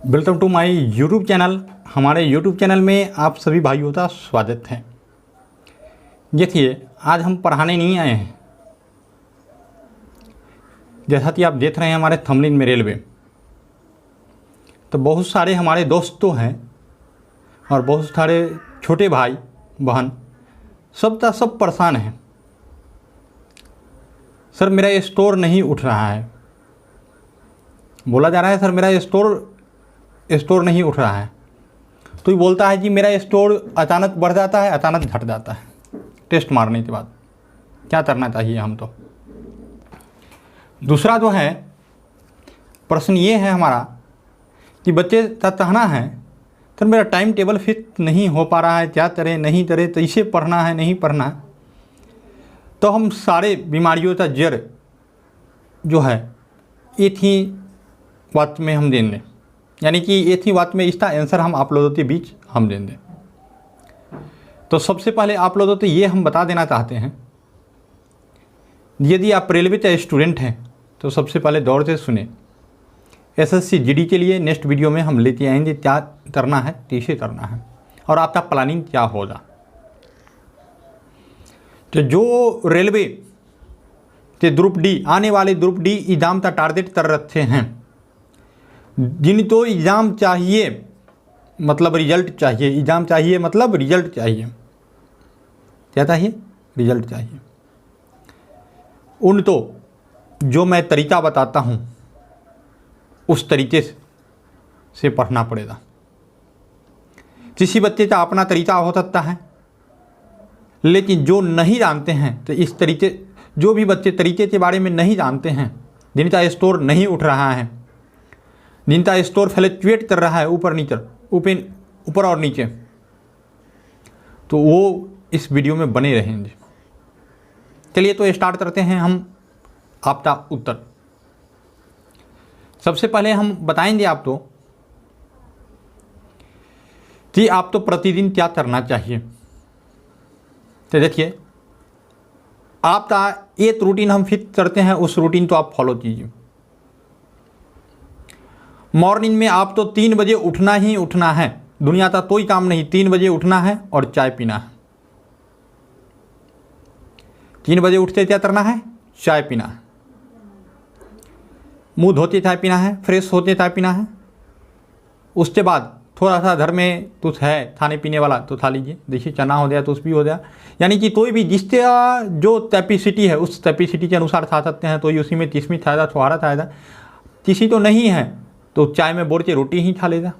Welcome to my YouTube channel. हमारे YouTube channel में आप सभी भाइयों का स्वागत है। देखिए, आज हम पढ़ाने नहीं आए हैं। जैसा कि आप देख रहे हैं हमारे थंबनेल में रेलवे, तो बहुत सारे हमारे दोस्त तो हैं और बहुत सारे छोटे भाई बहन सब परेशान हैं। सर मेरा स्टोर नहीं उठ रहा है, बोला जा रहा है सर मेरा स्टोर नहीं उठ रहा है। तो ये बोलता है कि मेरा स्टोर अचानक बढ़ जाता है, अचानक घट जाता है टेस्ट मारने के बाद। क्या करना चाहिए हम तो। दूसरा जो है प्रश्न ये है हमारा कि बच्चे का कहना है सर मेरा टाइम टेबल फिक्स नहीं हो पा रहा है, क्या करें नहीं करें, तो इसे पढ़ना है नहीं पढ़ना है। तो हम सारे बीमारियों का जड़ जो है एक ही बात में हम देंगे, यानी कि एक ही बात में इसका आंसर हम आप लोगों के बीच हम देंगे। तो सबसे पहले आप लोगों को ये हम बता देना चाहते हैं, यदि आप रेलवे का स्टूडेंट हैं तो सबसे पहले दौड़ से सुने। एसएससी जीडी के लिए नेक्स्ट वीडियो में हम लेते आएंगे क्या करना है, कैसे करना है और आपका प्लानिंग क्या होगा। तो जो रेलवे के ग्रुप डी आने वाले ग्रुप डी एग्जाम का टारगेट कर रखे हैं, जिनको एग्ज़ाम चाहिए मतलब रिजल्ट चाहिए, एग्ज़ाम चाहिए मतलब रिजल्ट चाहिए, क्या चाहिए, रिजल्ट चाहिए, उन तो जो मैं तरीका बताता हूँ उस तरीके से पढ़ना पड़ेगा। किसी बच्चे का अपना तरीका हो सकता है, लेकिन जो नहीं जानते हैं तो इस तरीके, जो भी बच्चे तरीके के बारे में नहीं जानते हैं, जिनका स्टोर नहीं उठ रहा है, जिनका स्टोर फ्लक्चुएट कर रहा है ऊपर और नीचे, तो वो इस वीडियो में बने रहेंगे। चलिए तो स्टार्ट करते हैं हम आपका उत्तर। सबसे पहले हम बताएंगे आपको कि आप तो प्रतिदिन क्या करना चाहिए। तो देखिए, आपका एक रूटीन हम फिक्स करते हैं, उस रूटीन को आप फॉलो कीजिए। मॉर्निंग में आप तो 3 बजे उठना ही उठना है, दुनिया का कोई काम नहीं, 3 बजे उठना है और चाय पीना है। 3 बजे उठते क्या करना है, चाय पीना है, मुंह धोते चाय पीना है, फ्रेश होते चाय पीना है। उसके बाद थोड़ा सा घर में कुछ है खाने पीने वाला तो खा लीजिए, देखिए चना हो गया तो उस भी हो गया, यानी कि कोई भी जिससे जो कैपेसिटी है उस कैपेसिटी के अनुसार खा सकते हैं। तो उसी में किशमिश खाएगा, छुहारा खाएगा, किसी तो नहीं है तो चाय में बोर के रोटी ही खा लेगा,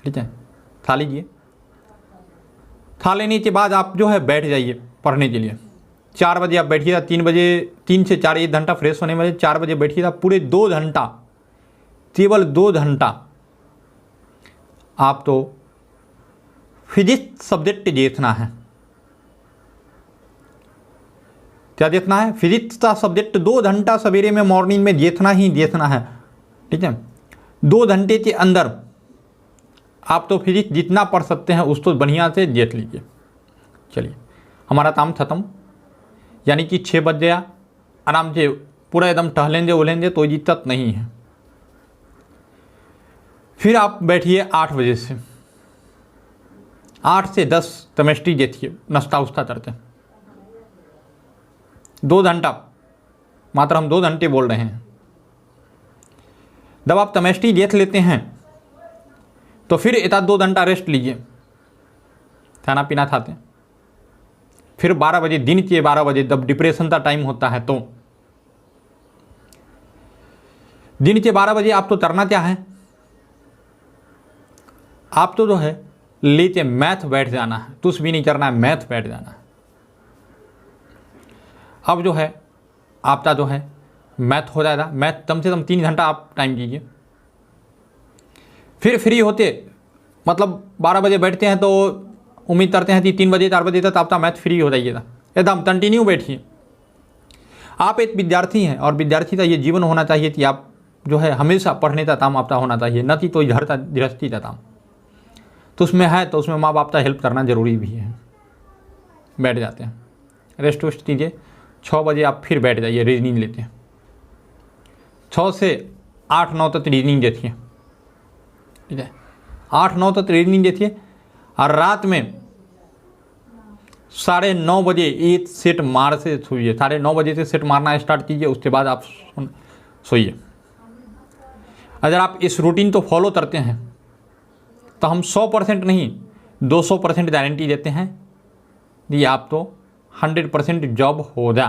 ठीक है, खा लीजिए। खा लेने के बाद आप जो है बैठ जाइए पढ़ने के लिए। 4 बजे आप बैठिएगा, 3 से 4 1 घंटा फ्रेश होने में, 4 बजे बैठिएगा, पूरे 2 घंटा, केवल 2 घंटा आप तो फिजिक्स सब्जेक्ट देखना है। क्या देखना है, फिजिक्स का सब्जेक्ट 2 घंटा सवेरे में मॉर्निंग में देखना ही देखना है, ठीक है। 2 घंटे के अंदर आप तो फिजिक्स जितना पढ़ सकते हैं उसको बढ़िया से देख लीजिए। चलिए, हमारा काम खत्म, यानी कि 6 बज गया, आराम से पूरा एकदम टहलेंगे उलेंगे तो दिक्कत नहीं है। फिर आप बैठिए 8 बजे से 8 से 10 केमिस्ट्री देखिए, नाश्ता उस्ता करते। 2 घंटा, मात्र हम 2 घंटे बोल रहे हैं। जब आप केमिस्ट्री देख लेते हैं तो फिर एक 2 घंटा रेस्ट लीजिए, खाना पीना खाते। फिर 12 बजे, दिन के 12 बजे जब डिप्रेशन का टाइम होता है, तो दिन के 12 बजे आप तो करना क्या है, आप तो जो है लेके मैथ बैठ जाना है, कुछ भी नहीं करना है, मैथ बैठ जाना है। अब जो है आपका जो है मैथ हो जाएगा, मैथ कम से कम 3 घंटा आप टाइम कीजिए। फिर फ्री होते, मतलब 12 बजे बैठते हैं तो उम्मीद करते हैं कि 3 बजे 4 बजे तक आपका मैथ फ्री हो जाइएगा, एकदम कंटिन्यू बैठिए। आप एक विद्यार्थी हैं और विद्यार्थी का ये जीवन होना चाहिए कि आप जो है हमेशा पढ़ने का काम आपका होना चाहिए, न कि कोई घर का गृहस्थी का काम। तो उसमें है तो उसमें माँ बाप का हेल्प करना जरूरी भी है। बैठ जाते हैं, रेस्ट वेस्ट कीजिए। 6 बजे आप फिर बैठ जाइए, रीजनिंग लेते हैं। 6 से 8 9 तक रीजनिंग देखिए, ठीक है। 8-9 तो ट्रेनिंग देती है और रात में 9:30 बजे एक सेट मार से सोइए। 9:30 बजे से सेट मारना स्टार्ट कीजिए, उसके बाद आप सोइए। अगर आप इस रूटीन को फॉलो करते हैं तो हम 100% नहीं 200% गारंटी देते हैं कि आप तो 100% जॉब हो जा,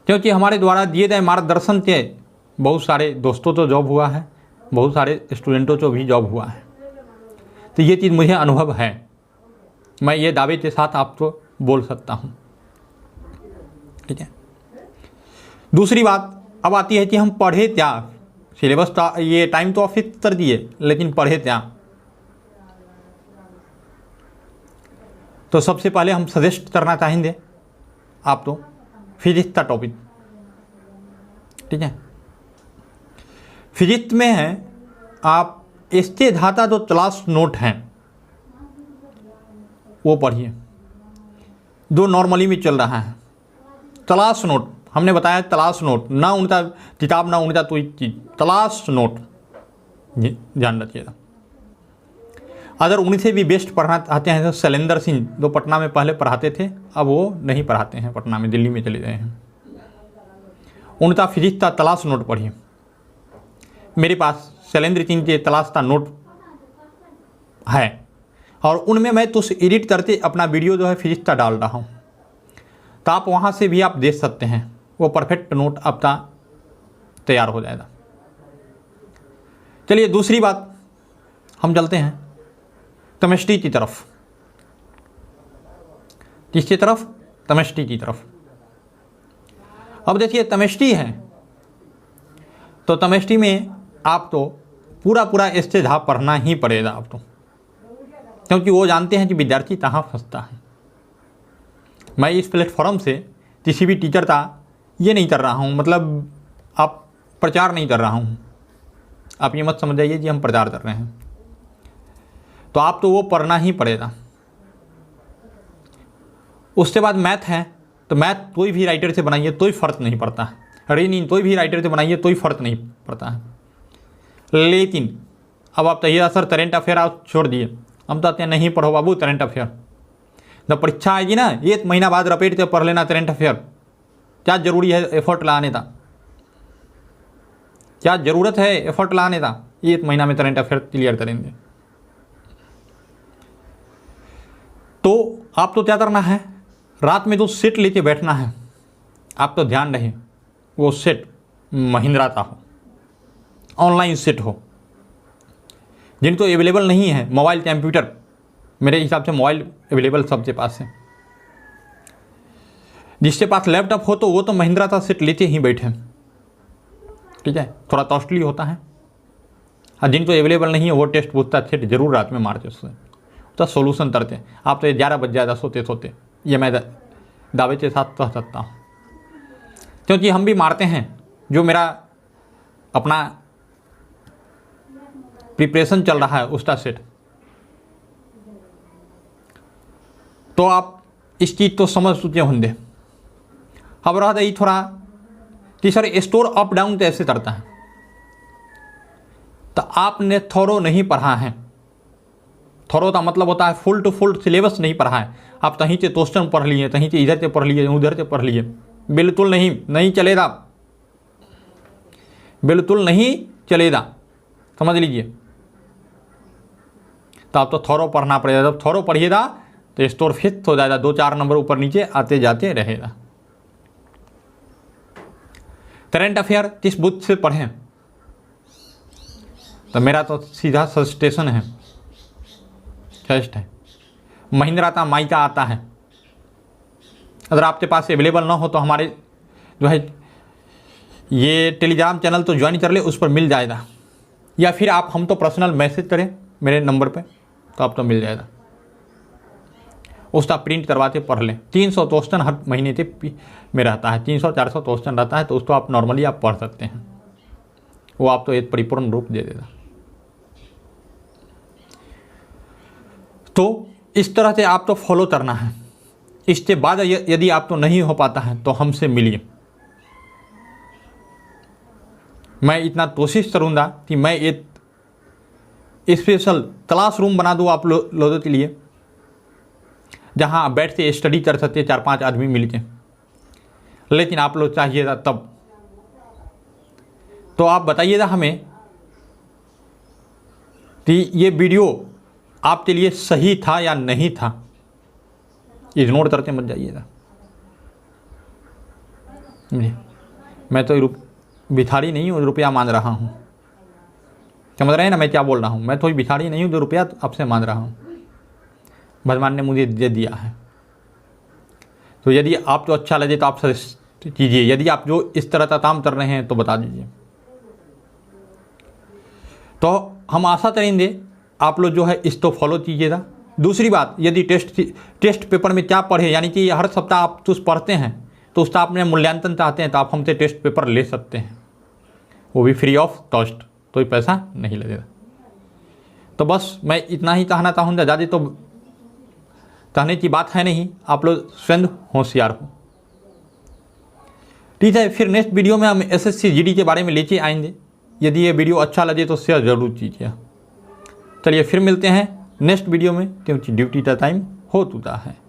क्योंकि हमारे द्वारा दिए गए मार्गदर्शन के बहुत सारे दोस्तों तो जॉब हुआ है, बहुत सारे स्टूडेंटों को भी जॉब हुआ है। तो ये चीज़ मुझे अनुभव है, मैं ये दावे के साथ आपको बोल सकता हूँ। ठीक है। दूसरी बात अब आती है कि हम पढ़े क्या। सिलेबस तो ये टाइम तो फिक्स कर दिए, लेकिन पढ़े क्या। तो सबसे पहले हम सजेस्ट करना चाहेंगे आप तो फिजिक्स का टॉपिक। ठीक है। फिजिक्स में है आप इसके धाता जो क्लास नोट हैं वो पढ़िए, जो नॉर्मली में चल रहा है। क्लास नोट हमने बताया, क्लास नोट ना उनका किताब ना उनका कोई चीज़, क्लास नोट ध्यान रखिएगा। अगर उनसे भी बेस्ट पढ़ना चाहते हैं तो शैलेंद्र सिंह जो पटना में पहले पढ़ाते थे, अब वो नहीं पढ़ाते हैं पटना में, दिल्ली में चले गए हैं। उनका फिजिक्स का क्लास नोट पढ़िए। मेरे पास शैलेंद्र सिंह के क्लास का नोट है और उनमें मैं तो एडिट करके अपना वीडियो जो है फिजिक्स का डाल रहा हूँ, तो आप वहाँ से भी आप देख सकते हैं। वो परफेक्ट नोट आपका तैयार हो जाएगा। चलिए दूसरी बात हम चलते हैं केमिस्ट्री की तरफ। किसकी तरफ? केमिस्ट्री की तरफ। अब देखिए केमिस्ट्री है तो केमिस्ट्री में आप तो पूरा इससे झाप पढ़ना ही पड़ेगा आप तो, क्योंकि वो जानते हैं कि विद्यार्थी कहाँ फंसता है। मैं इस प्लेटफॉर्म से किसी भी टीचर का ये नहीं कर रहा हूँ, मतलब आप प्रचार नहीं कर रहा हूँ, आप ये मत समझ जाइए कि हम प्रचार कर रहे हैं। तो आप तो वो पढ़ना ही पड़ेगा। उसके बाद मैथ है तो मैथ कोई भी राइटर से बनाइए तो ही फ़र्क नहीं पड़ता है, रीजनिंग कोई भी राइटर से बनाइए तो ही फ़र्क नहीं पड़ता है। लेकिन अब आप कहिएगा सर करंट अफेयर आप छोड़ दिए, हम तो कहते हैं नहीं पढ़ो बाबू करंट अफेयर। जब परीक्षा आएगी ना 1 महीना बाद रपेट के पढ़ लेना करंट अफेयर। क्या ज़रूरी है एफर्ट लाने का? क्या ज़रूरत है एफर्ट लाने का? 1 महीना में करंट अफेयर क्लियर करेंगे। तो आप तो क्या करना है, रात में जो सेट लेके बैठना है, आप तो ध्यान रहे वो सेट महिंद्रा का हो, ऑनलाइन सेट हो। जिनको अवेलेबल नहीं है मोबाइल कंप्यूटर, मेरे हिसाब से मोबाइल अवेलेबल सबके पास है। जिसके पास लैपटॉप हो तो वो तो महिंद्रा का सेट लेते ही बैठे। ठीक है, थोड़ा कॉस्टली होता है। और जिनको अवेलेबल नहीं है वो टेस्ट पूछता सेट जरूर रात में मारते उससे तो सोल्यूशन करते। आप तो 11 बज जाएगा सोते सोते, ये मैं दावे के साथ कह सकता हूँ, क्योंकि हम भी मारते हैं। जो मेरा अपना प्रिपरेशन चल रहा है उसका सेट, तो आप इस चीज़ तो समझ चुके होंगे। अब रहा यही थोड़ा कि सर स्टोर अप डाउन कैसे करता है, तो आपने थोरो नहीं पढ़ा है। थोरो का मतलब होता है फुल टू फुल सिलेबस नहीं पढ़ा है। आप कहीं से क्वेश्चन पढ़ लिए, कहीं से इधर से पढ़ लिए, उधर से पढ़ लिए, बिल्कुल नहीं चलेगा, बिल्कुल नहीं चलेगा, समझ लीजिए। तो आप तो थोरो पढ़ना पड़ेगा। जब थोरो पढ़िएगा तो स्टोर फिक्स हो जाएगा, 2-4 नंबर ऊपर नीचे आते जाते रहेगा। करंट अफेयर किस बुक से पढ़ें, तो मेरा तो सीधा सजेशन है, टेस्ट है महिंद्रा का माइका आता है। अगर आपके पास अवेलेबल ना हो तो हमारे जो है ये टेलीग्राम चैनल तो ज्वाइन कर ले, उस पर मिल जाएगा, या फिर आप हम तो पर्सनल मैसेज करें मेरे नंबर पे तो आप तो मिल जाएगा। उसका प्रिंट करवाते पढ़ लें। 300 क्वेश्चन हर महीने के में रहता है, 300-400 क्वेश्चन रहता है, तो उसको आप नॉर्मली आप पढ़ सकते हैं। वो आप तो एक परिपूर्ण रूप दे देगा। तो इस तरह से आप तो फॉलो करना है। इसके बाद यदि आप तो नहीं हो पाता है तो हमसे मिलिए। मैं इतना कोशिश करूँगा कि मैं एक स्पेशल क्लासरूम बना दूँ आप लोगों के लिए, जहाँ आप बैठ के स्टडी कर सकते 4-5 आदमी मिलके। लेकिन आप लोग चाहिएगा तब तो आप बताइएगा हमें कि ये वीडियो आपके लिए सही था या नहीं था। इग्नोर करके मत जाइएगा। मैं तो भिखारी नहीं हूँ, रुपया मांग रहा हूँ। समझ रहे हैं ना मैं क्या बोल रहा हूँ? मैं तो भिखारी नहीं हूँ जो रुपया आपसे मांग रहा हूँ। भगवान ने मुझे दे दिया है। तो यदि आपको अच्छा लगे तो आप सजेस्ट कीजिए। यदि आप जो इस तरह का काम कर रहे हैं तो बता दीजिए। तो हम आशा करेंगे आप लोग जो है इसको फॉलो कीजिएगा। दूसरी बात, यदि टेस्ट पेपर में क्या पढ़े, यानी कि हर सप्ताह आप कुछ पढ़ते हैं तो उसका आपने मूल्यांकन चाहते हैं तो आप हमसे टेस्ट पेपर ले सकते हैं, वो भी फ्री ऑफ कॉस्ट, कोई पैसा नहीं लगेगा। तो बस मैं इतना ही कहना चाहूँगा, ज़्यादा तो कहने की बात है नहीं। आप लोग स्वयं होशियार हो। ठीक है, फिर नेक्स्ट वीडियो में हम SSC GD के बारे में लेके आएंगे। यदि ये वीडियो अच्छा लगे तो शेयर ज़रूर कीजिए। चलिए फिर मिलते हैं नेक्स्ट वीडियो में, क्योंकि ड्यूटी का टाइम हो चुका है।